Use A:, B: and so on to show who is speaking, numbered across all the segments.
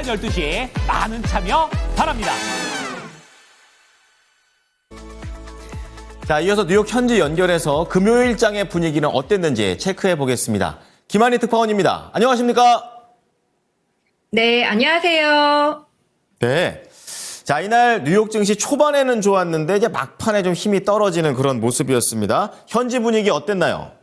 A: 12시에 많은 참여 바랍니다.
B: 자, 이어서 뉴욕 현지 연결해서 금요일장의 분위기는 어땠는지 체크해 보겠습니다. 김한희 특파원입니다. 안녕하십니까?
C: 네, 안녕하세요.
B: 네. 자, 이날 뉴욕 증시 초반에는 좋았는데 이제 막판에 좀 힘이 떨어지는 그런 모습이었습니다. 현지 분위기 어땠나요?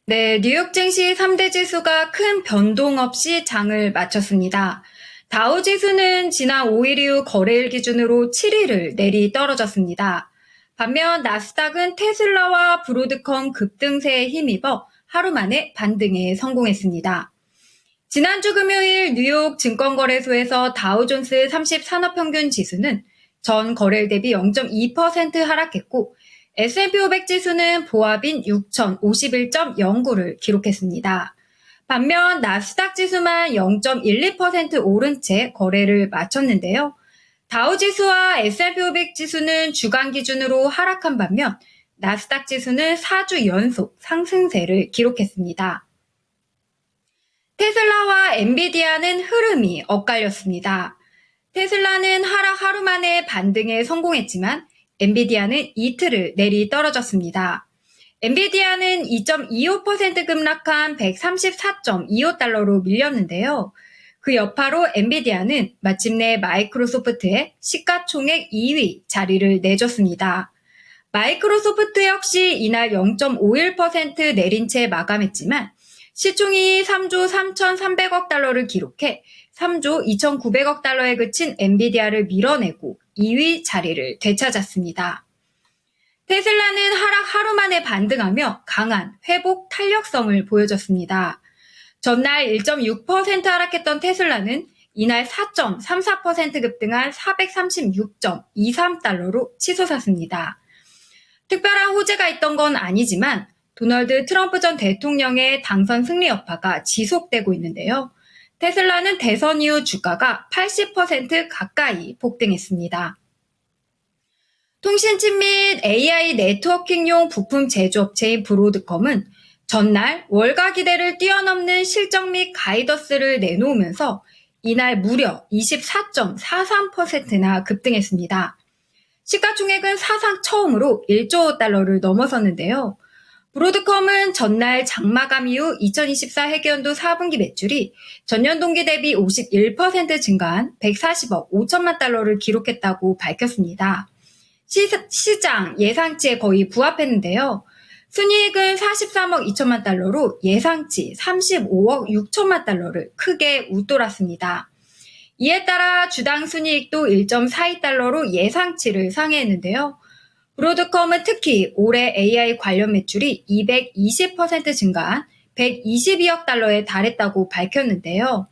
C: 네, 뉴욕 증시 3대 지수가 큰 변동 없이 장을 마쳤습니다. 다우 지수는 지난 5일 이후 거래일 기준으로 7일을 내리 떨어졌습니다. 반면 나스닥은 테슬라와 브로드컴 급등세에 힘입어 하루 만에 반등에 성공했습니다. 지난주 금요일 뉴욕 증권거래소에서 다우존스 30 산업평균 지수는 전 거래일 대비 0.2% 하락했고 S&P 500 지수는 보합인 6,051.09를 기록했습니다. 반면 나스닥 지수만 0.12% 오른 채 거래를 마쳤는데요. 다우 지수와 S&P 500 지수는 주간 기준으로 하락한 반면 나스닥 지수는 4주 연속 상승세를 기록했습니다. 테슬라와 엔비디아는 흐름이 엇갈렸습니다. 테슬라는 하락 하루 만에 반등에 성공했지만 엔비디아는 이틀을 내리 떨어졌습니다. 엔비디아는 2.25% 급락한 134.25달러로 밀렸는데요. 그 여파로 엔비디아는 마침내 마이크로소프트의 시가총액 2위 자리를 내줬습니다. 마이크로소프트 역시 이날 0.51% 내린 채 마감했지만 시총이 3조 3,300억 달러를 기록해 3조 2,900억 달러에 그친 엔비디아를 밀어내고 2위 자리를 되찾았습니다. 테슬라는 하락 하루 만에 반등하며 강한 회복 탄력성을 보여줬습니다. 전날 1.6% 하락했던 테슬라는 이날 4.34% 급등한 436.23달러로 치솟았습니다. 특별한 호재가 있던 건 아니지만 도널드 트럼프 전 대통령의 당선 승리 여파가 지속되고 있는데요. 테슬라는 대선 이후 주가가 80% 가까이 폭등했습니다. 통신칩 및 AI 네트워킹용 부품 제조업체인 브로드컴은 전날 월가 기대를 뛰어넘는 실적 및 가이던스를 내놓으면서 이날 무려 24.43%나 급등했습니다. 시가총액은 사상 처음으로 1조 달러를 넘어섰는데요. 브로드컴은 전날 장마감 이후 2024 회계연도 4분기 매출이 전년 동기 대비 51% 증가한 140억 5천만 달러를 기록했다고 밝혔습니다. 시장 예상치에 거의 부합했는데요. 순이익은 43억 2천만 달러로 예상치 35억 6천만 달러를 크게 웃돌았습니다. 이에 따라 주당 순이익도 1.42달러로 예상치를 상회했는데요. 브로드컴은 특히 올해 AI 관련 매출이 220% 증가한 122억 달러에 달했다고 밝혔는데요.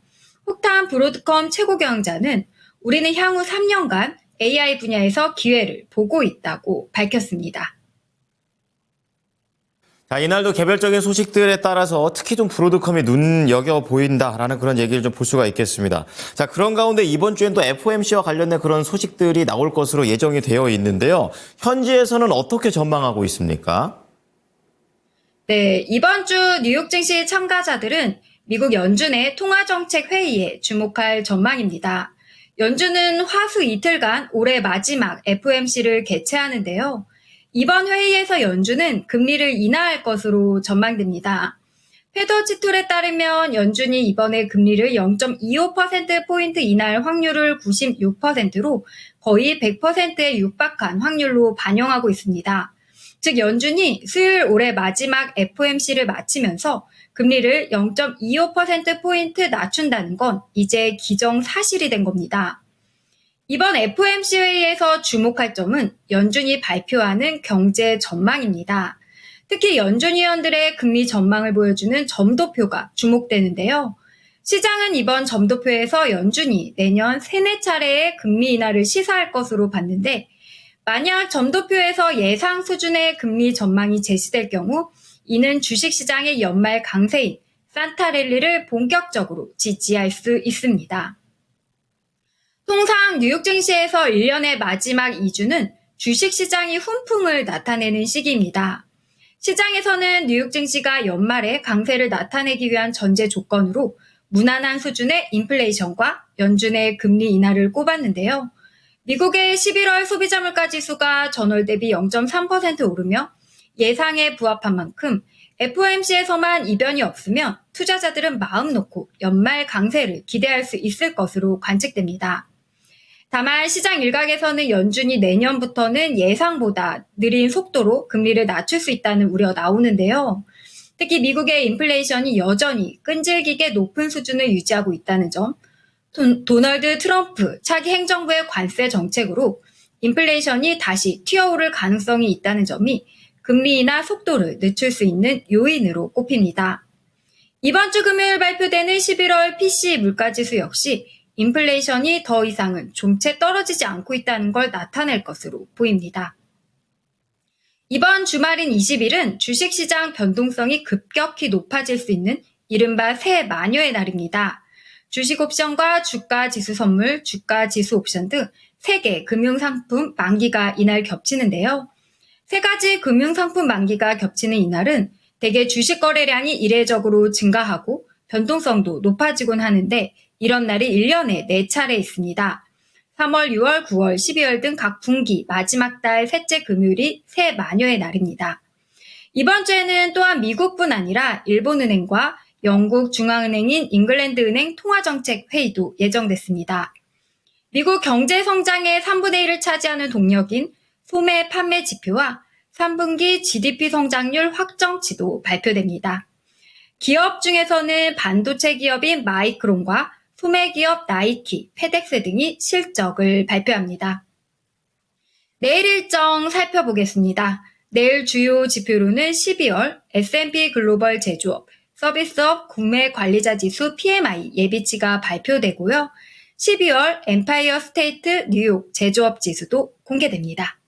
C: 혹탄 브로드컴 최고 경영자는 우리는 향후 3년간 AI 분야에서 기회를 보고 있다고 밝혔습니다.
B: 자, 이날도 개별적인 소식들에 따라서 특히 좀 브로드컴이 눈여겨 보인다라는 그런 얘기를 좀 볼 수가 있겠습니다. 자, 그런 가운데 이번 주엔 또 FOMC와 관련된 그런 소식들이 나올 것으로 예정이 되어 있는데요. 현지에서는 어떻게 전망하고 있습니까?
C: 네, 이번 주 뉴욕 증시 참가자들은 미국 연준의 통화정책 회의에 주목할 전망입니다. 연준은 화수 이틀간 올해 마지막 FOMC를 개최하는데요. 이번 회의에서 연준은 금리를 인하할 것으로 전망됩니다. 페더치 툴에 따르면 연준이 이번에 금리를 0.25%포인트 인하할 확률을 96%로 거의 100%에 육박한 확률로 반영하고 있습니다. 즉 연준이 수요일 올해 마지막 FOMC를 마치면서 금리를 0.25%포인트 낮춘다는 건 이제 기정사실이 된 겁니다. 이번 FOMC 회의에서 주목할 점은 연준이 발표하는 경제 전망입니다. 특히 연준 위원들의 금리 전망을 보여주는 점도표가 주목되는데요. 시장은 이번 점도표에서 연준이 내년 3-4차례의 금리 인하를 시사할 것으로 봤는데 만약 점도표에서 예상 수준의 금리 전망이 제시될 경우 이는 주식시장의 연말 강세인 산타랠리를 본격적으로 지지할 수 있습니다. 통상 뉴욕 증시에서 1년의 마지막 2주는 주식시장이 훈풍을 나타내는 시기입니다. 시장에서는 뉴욕 증시가 연말에 강세를 나타내기 위한 전제 조건으로 무난한 수준의 인플레이션과 연준의 금리 인하를 꼽았는데요. 미국의 11월 소비자 물가 지수가 전월 대비 0.3% 오르며 예상에 부합한 만큼 FOMC에서만 이변이 없으면 투자자들은 마음 놓고 연말 강세를 기대할 수 있을 것으로 관측됩니다. 다만 시장 일각에서는 연준이 내년부터는 예상보다 느린 속도로 금리를 낮출 수 있다는 우려 나오는데요. 특히 미국의 인플레이션이 여전히 끈질기게 높은 수준을 유지하고 있다는 점, 도널드 트럼프 차기 행정부의 관세 정책으로 인플레이션이 다시 튀어오를 가능성이 있다는 점이 금리 인하 속도를 늦출 수 있는 요인으로 꼽힙니다. 이번 주 금요일 발표되는 11월 PCE 물가지수 역시 인플레이션이 더 이상은 좀채 떨어지지 않고 있다는 걸 나타낼 것으로 보입니다. 이번 주말인 20일은 주식시장 변동성이 급격히 높아질 수 있는 이른바 새 마녀의 날입니다. 주식 옵션과 주가 지수 선물, 주가 지수 옵션 등 3개 금융상품 만기가 이날 겹치는데요. 3가지 금융상품 만기가 겹치는 이날은 대개 주식 거래량이 이례적으로 증가하고 변동성도 높아지곤 하는데 이런 날이 1년에 4차례 있습니다. 3월, 6월, 9월, 12월 등 각 분기 마지막 달 셋째 금요일이 새 마녀의 날입니다. 이번 주에는 또한 미국뿐 아니라 일본은행과 영국 중앙은행인 잉글랜드은행 통화정책 회의도 예정됐습니다. 미국 경제 성장의 3분의 1을 차지하는 동력인 소매 판매 지표와 3분기 GDP 성장률 확정치도 발표됩니다. 기업 중에서는 반도체 기업인 마이크론과 소매 기업 나이키, 페덱스 등이 실적을 발표합니다. 내일 일정 살펴보겠습니다. 내일 주요 지표로는 12월 S&P 글로벌 제조업, 서비스업 구매 관리자 지수 PMI 예비치가 발표되고요. 12월 엠파이어 스테이트 뉴욕 제조업 지수도 공개됩니다.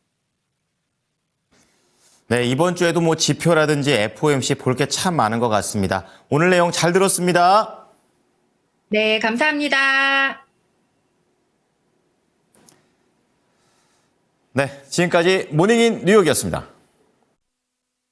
B: 네, 이번 주에도 뭐 지표라든지 FOMC 볼 게 참 많은 것 같습니다. 오늘 내용 잘 들었습니다.
C: 네, 감사합니다.
B: 네, 지금까지 모닝인 뉴욕이었습니다.